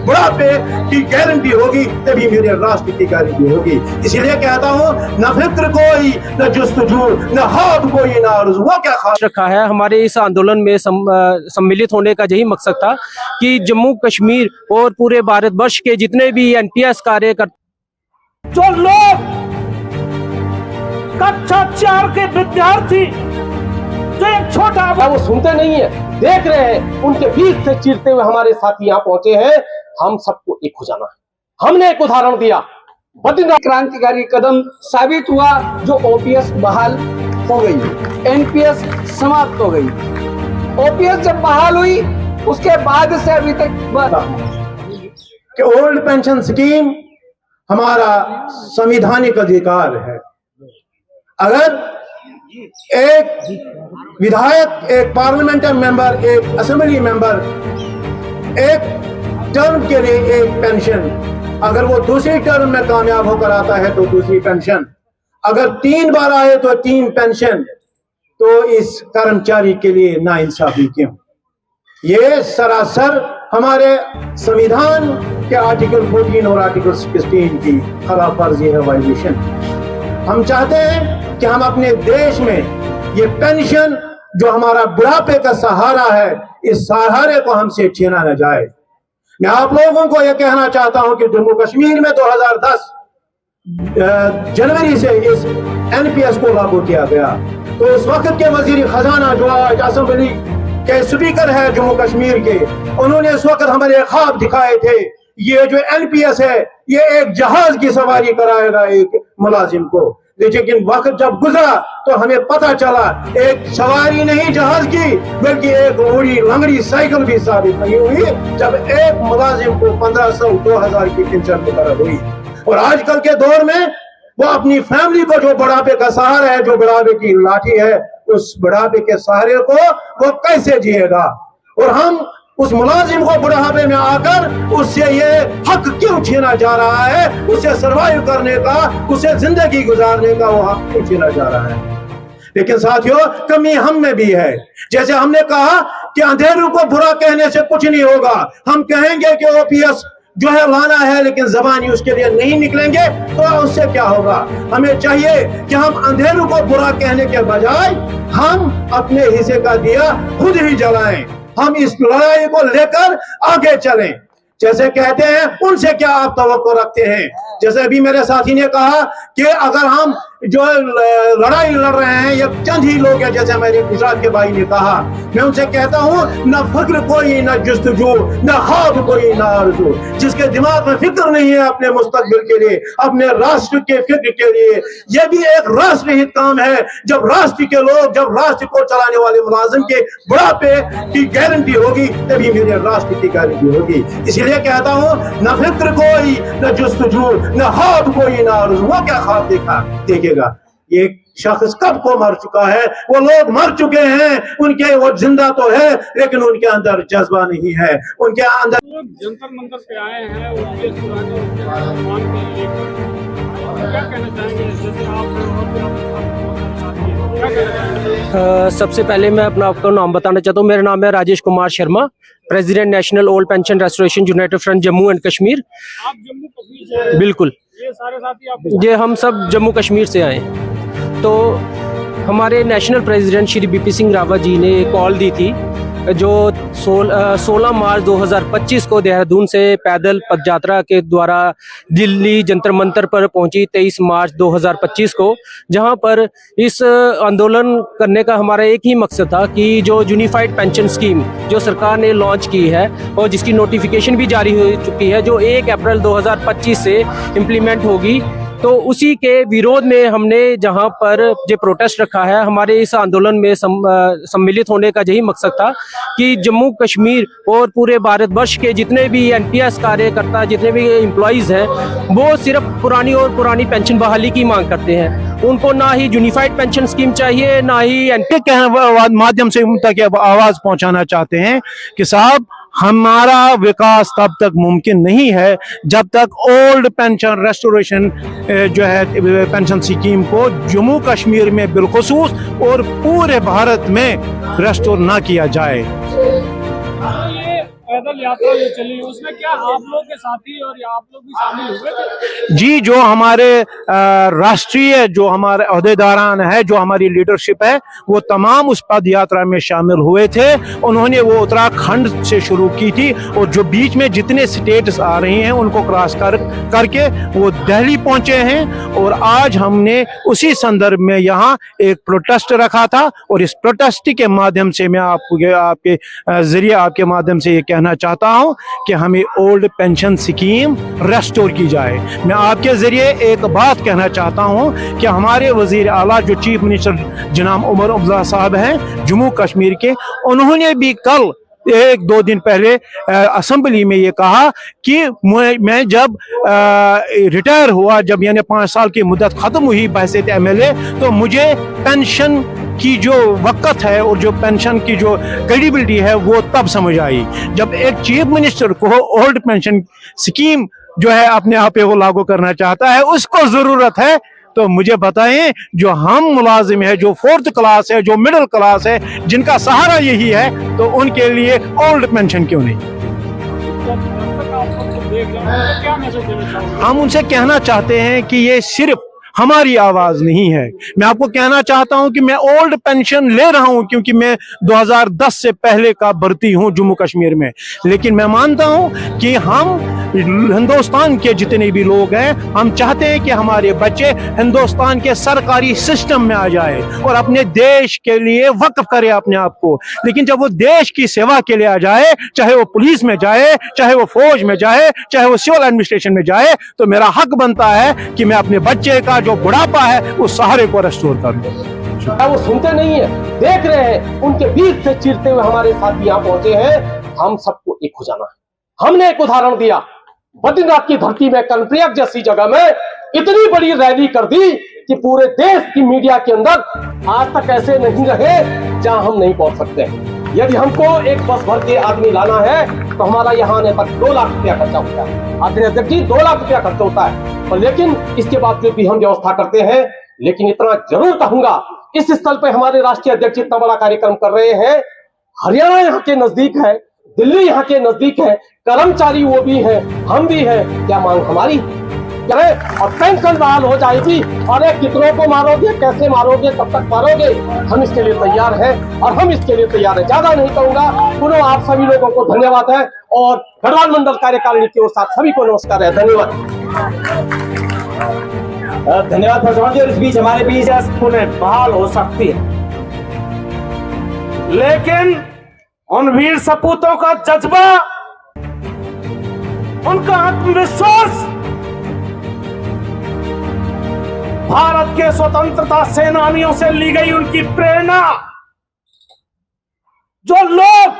बुढ़ापे की गारंटी होगी तभी मेरे राष्ट्र की गारंटी होगी। इसीलिए कहता हूँ न फिक्र कोई, न जुस्तजू, न ख्वाब कोई, न आरज़ू। वो क्या ख्वाब रखा है। हमारे इस आंदोलन में सम्मिलित होने का यही मकसद था कि जम्मू कश्मीर और पूरे भारतवर्ष के जितने भी एनपीएस कार्यकर्ता, जो लोग कक्षा 4 के विद्यार्थी जो एक छोटा वो सुनते नहीं है, देख रहे हैं, उनके बीच से चीरते हुए हमारे साथी यहाँ पहुंचे हैं। हम सबको एक हो जाना है। हमने एक उदाहरण दिया, बद्रीनाथ क्रांतिकारी कदम साबित हुआ, जो ओपीएस बहाल हो गई, एनपीएस समाप्त हो गई। ओपीएस जब बहाल हुई उसके बाद से अभी तक कि ओल्ड पेंशन स्कीम हमारा संवैधानिक अधिकार है। अगर एक विधायक, एक पार्लियामेंट्री मेंबर, एक असेंबली मेंबर एक टर्म के लिए एक पेंशन, अगर वो दूसरी टर्म में कामयाब होकर आता है तो दूसरी पेंशन, अगर 3 बार आए तो 3 पेंशन, तो इस कर्मचारी के लिए नाइंसाफी क्यों? ये सरासर हमारे संविधान के आर्टिकल 14 और आर्टिकल 16 की खिलाफ वर्जी है, वायलेशन। हम चाहते हैं कि हम अपने देश में ये पेंशन जो हमारा बुढ़ापे का सहारा है, इस सहारे को हमसे छीना न जाए। मैं आप लोगों को यह कहना चाहता हूं कि जम्मू कश्मीर में 2010 जनवरी से इस एनपीएस को लागू किया गया, तो उस वक्त के वजीर खजाना जो आज असेंबली के स्पीकर है जम्मू कश्मीर के, उन्होंने इस वक्त हमारे ख्वाब दिखाए थे। ये जो एनपीएस है ये एक जहाज की सवारी कराएगा एक मुलाजिम को, लेकिन वक्त जब गुजरा तो हमें पता चला एक सवारी नहीं जहाज की, बल्कि एक उड़ी लंगड़ी साइकिल भी साबित नहीं हुई, जब एक मुलाजिम को 1500-2000 की पेंशन मुकर्रर हुई। और आजकल के दौर में वो अपनी फैमिली को, जो बुढ़ापे का सहारा है, जो बुढ़ापे की लाठी है, उस बुढ़ापे के सहारे को वो कैसे जिएगा? और हम उस मुलाजिम को बुढ़ापे में आकर उससे ये हक क्यों छीना जा रहा है? उसे सरवाइव करने का, उसे जिंदगी गुजारने का वो हक क्यों छीना जा रहा है? लेकिन साथियों, कमी हम में भी है। जैसे हमने कहा कि अंधेरों को बुरा कहने से कुछ नहीं होगा, हम कहेंगे कि ओपीएस जो है लाना है, लेकिन जबानी उसके लिए नहीं निकलेंगे, तो उससे क्या होगा? हमें चाहिए कि हम अंधेरों को बुरा कहने के बजाय हम अपने हिस्से का दिया खुद ही जलाएं। हम इस लड़ाई को लेकर आगे चलें। जैसे कहते हैं, उनसे क्या आप तवक्को रखते हैं? जैसे अभी मेरे साथी ने कहा कि अगर हम जो लड़ाई लड़ रहे हैं ये चंद ही लोग हैं, जैसे मेरे गुजरात के भाई ने कहा, मैं उनसे कहता हूँ न फिक्र कोई, न जुस्तजू, न ख्वाब कोई, न आरज़ू। जिसके दिमाग में फिक्र नहीं है अपने मुस्तकबिल के लिए, अपने राष्ट्र के फिक्र के लिए, यह भी एक राष्ट्रहित काम है। जब राष्ट्र के लोग, जब राष्ट्र को चलाने वाले मुलाजिम के बुढ़ापे की गारंटी होगी तभी मेरे राष्ट्र की गारंटी होगी। इसीलिए कहता हूँ न फिक्र कोई, न जुस्तजू, न ख्वाब कोई, न आरज़ू। वो क्या ख्वाब देखिएगा, ये शख्स कब को मर चुका है, वो लोग मर चुके हैं, उनके वो जिंदा तो है लेकिन उनके अंदर जज्बा नहीं है, उनके अंदर। जंतर मंतर पे आए हैं, क्या कहना चाहेंगे? जैसे आप सबसे पहले मैं अपना आपका नाम बताना चाहता हूँ। मेरा नाम है Rajesh Kumar Sharma, president national old pension restoration United front Jammu and Kashmir. आप जम्मू कश्मीर से? बिल्कुल, ये सारे साथी आप? ये हम सब जम्मू कश्मीर से आए हैं। तो हमारे नेशनल प्रेसिडेंट श्री बीपी सिंह रावत जी ने कॉल दी थी, जो 16 मार्च 2025 को देहरादून से पैदल पदयात्रा के द्वारा दिल्ली जंतर मंतर पर पहुंची 23 मार्च 2025 को, जहां पर इस आंदोलन करने का हमारा एक ही मकसद था कि जो यूनिफाइड पेंशन स्कीम जो सरकार ने लॉन्च की है और जिसकी नोटिफिकेशन भी जारी हो चुकी है, जो 1 अप्रैल 2025 से इम्प्लीमेंट होगी, तो उसी के विरोध में हमने जहां पर जो प्रोटेस्ट रखा है। हमारे इस आंदोलन में सम्मिलित होने का यही मकसद था कि जम्मू कश्मीर और पूरे भारतवर्ष के जितने भी एनपीएस कार्यकर्ता, जितने भी एम्प्लॉइज़ हैं, वो सिर्फ पुरानी पेंशन बहाली की मांग करते हैं। उनको ना ही यूनिफाइड पेंशन स्कीम चाहिए, ना ही माध्यम से उन तक आवाज पहुंचाना चाहते हैं कि साहब, हमारा विकास तब तक मुमकिन नहीं है जब तक ओल्ड पेंशन रेस्टोरेशन जो है पेंशन स्कीम को जम्मू कश्मीर में बिलखुसूस और पूरे भारत में रेस्टोर ना किया जाए। ये पैदल पैदल यात्रा जो चली उसमें क्या आप लोग के साथी और आप लोग भी शामिल हुए थे? जी, जो हमारे राष्ट्रीय जो हमारे अहदेदारान है, जो हमारी लीडरशिप है, वो तमाम उस पद यात्रा में शामिल हुए थे। उन्होंने वो उत्तराखंड से शुरू की थी और जो बीच में जितने स्टेट्स आ रही हैं उनको क्रॉस करके वो दिल्ली पहुंचे हैं। और आज हमने उसी संदर्भ में यहाँ एक प्रोटेस्ट रखा था और इस प्रोटेस्ट के माध्यम से मैं आपके जरिए आपके माध्यम से ये कहना चाहता हूँ कि हमें ओल्ड पेंशन स्कीम रेस्टोर की जाए। मैं आपके जरिए एक बात कहना चाहता हूँ कि हमारे वजीर आला जो चीफ मिनिस्टर जनाब उमर अब्दुल्ला साहब हैं जम्मू कश्मीर के, उन्होंने भी कल 1-2 दिन पहले असेंबली में ये कहा कि मैं जब रिटायर हुआ, जब यानी 5 साल की मुद्दत खत्म हुई बहैसियत एमएलए, तो मुझे पेंशन की जो वक़्त है और जो पेंशन की जो क्रेडिबिलिटी है वो तब समझ आई जब एक चीफ मिनिस्टर को ओल्ड पेंशन स्कीम जो है अपने आप पे वो लागू करना चाहता है, उसको जरूरत है। तो मुझे बताएं, जो हम मुलाजिम है, जो 4th क्लास है, जो मिडिल क्लास है, जिनका सहारा यही है, तो उनके लिए ओल्ड पेंशन क्यों नहीं? क्या मैसेज देना चाहोगे? हम उनसे कहना चाहते हैं कि ये सिर्फ हमारी आवाज नहीं है। मैं आपको कहना चाहता हूं कि मैं ओल्ड पेंशन ले रहा हूं क्योंकि मैं 2010 से पहले का भर्ती हूं जम्मू कश्मीर में, लेकिन मैं मानता हूं कि हम हिंदुस्तान के जितने भी लोग हैं, हम चाहते हैं कि हमारे बच्चे हिंदुस्तान के सरकारी सिस्टम में आ जाए और अपने देश के लिए वक्फ करे अपने आप को। लेकिन जब वो देश की सेवा के लिए आ जाए, चाहे वो पुलिस में जाए, चाहे वो फौज में जाए, चाहे वो सिविल एडमिनिस्ट्रेशन में जाए, तो मेरा हक बनता है कि मैं अपने बच्चे का जो बुढ़ापा है उस सहारे को रेस्टोर करूं। वो सुनते नहीं है, देख रहे हैं, उनके बीच से चीरते हुए हमारे साथ यहाँ पहुंचे हैं। हम सबको एक हो जाना है। हमने एक उदाहरण दिया, बद्रीनाथ की धरती में कर्णप्रयाग जैसी जगह में इतनी बड़ी रैली कर दी कि पूरे देश की मीडिया के अंदर आज तक ऐसे नहीं रहे जहां हम नहीं पहुंच सकते। यदि हमको एक बस भर के आदमी लाना है तो हमारा यहाँ आने तक 2 लाख रुपया खर्चा होता है। आदरणीय अध्यक्ष जी, 2 लाख रुपया खर्चा होता है, और लेकिन इसके बावजूद भी हम व्यवस्था करते हैं। लेकिन इतना जरूर कहूंगा, इस स्थल पे हमारे राष्ट्रीय अध्यक्ष इतना बड़ा कार्यक्रम कर रहे हैं। हरियाणा यहाँ के नजदीक है, दिल्ली यहाँ के नजदीक है, कर्मचारी वो भी है, हम भी है। क्या मांग हमारी करें और पेंशन बहाल हो जाएगी। अरे कितनों को मारोगे, कैसे मारोगे, कब तक मारोगे? हम इसके लिए तैयार हैं और हम इसके लिए तैयार हैं। ज्यादा नहीं कहूंगा। पुनः आप सभी लोगों को धन्यवाद है और गढ़वाल मंडल कार्यकारिणी की ओर से सभी को नमस्कार है। धन्यवाद। धन्यवाद प्रधान जी। और इस बीच हमारे बीच पुनः बहाल हो सकती है, लेकिन उन वीर सपूतों का जज्बा, उनका आत्मविश्वास, भारत के स्वतंत्रता सेनानियों से ली गई उनकी प्रेरणा, जो लोग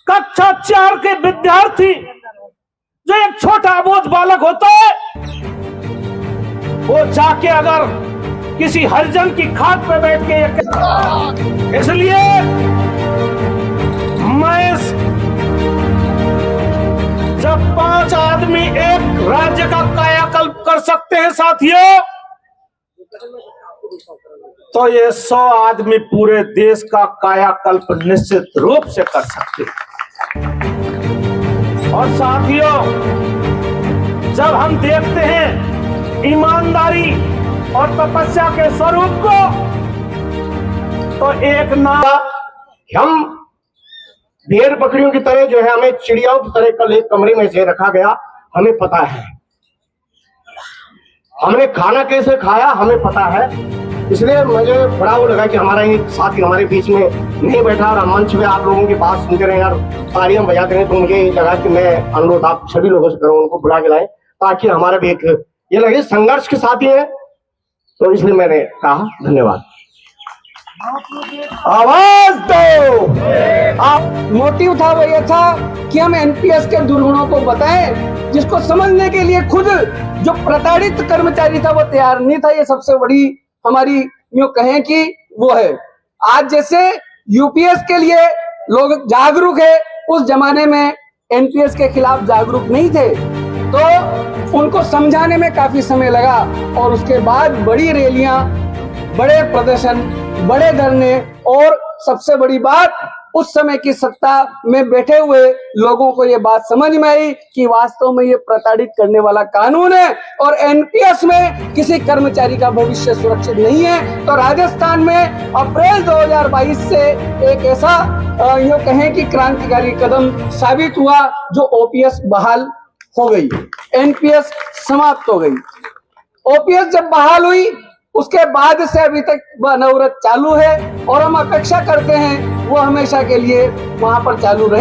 कक्षा 4 के विद्यार्थी, जो एक छोटा अबोध बालक होता है, वो जाके अगर किसी हरिजन की खाट पे बैठ के, इसलिए मैं जब 5 आदमी एक राज्य का कायाकल्प कर सकते हैं साथियों, तो ये 100 आदमी पूरे देश का कायाकल्प निश्चित रूप से कर सकते हैं। और साथियों, जब हम देखते हैं ईमानदारी और तपस्या के स्वरूप को, तो एक नाम हम भेड़ बकरियों की तरह जो है, हमें चिड़ियाओं की तरह कल एक कमरे में से रखा गया, हमें पता है। हमने खाना कैसे खाया हमें पता है। इसलिए मुझे बड़ा वो लगा कि हमारा एक साथी हमारे बीच में नहीं बैठा और मंच में आप लोगों की बात सुनते रहे और तालियां बजाते रहे, तो मुझे लगा कि मैं अनुरोध आप सभी लोगों से करूँ, उनको बुला के लाएं ताकि हमारा भी एक ये लगे संघर्ष के साथ ही है। तो इसलिए मैंने कहा धन्यवाद। आवाज दो। मोटिव था वो ये था कि हम एनपीएस के दुर्गुणों को बताएं, जिसको समझने के लिए खुद जो प्रताड़ित कर्मचारी था वो तैयार नहीं था। ये सबसे बड़ी हमारी यूं कहें कि वो है। आज जैसे यूपीएस के लिए लोग जागरूक है, उस जमाने में एनपीएस के खिलाफ जागरूक नहीं थे, तो उनको समझाने में काफी समय लगा। और उसके बाद बड़ी रैलियां, बड़े प्रदर्शन, बड़े धरने और सबसे बड़ी बात उस समय की सत्ता में बैठे हुए लोगों को ये बात समझ में आई कि वास्तव में ये प्रताड़ित करने वाला कानून है और एनपीएस में किसी कर्मचारी का भविष्य सुरक्षित नहीं है। तो राजस्थान में अप्रैल 2022 से एक ऐसा यूं कहें कि क्रांतिकारी कदम साबित हुआ, जो ओपीएस बहाल हो गई, एनपीएस समाप्त हो गई। ओपीएस जब बहाल हुई उसके बाद से अभी तक वह अनवरत चालू है और हम अपेक्षा करते हैं वो हमेशा के लिए वहां पर चालू रहे।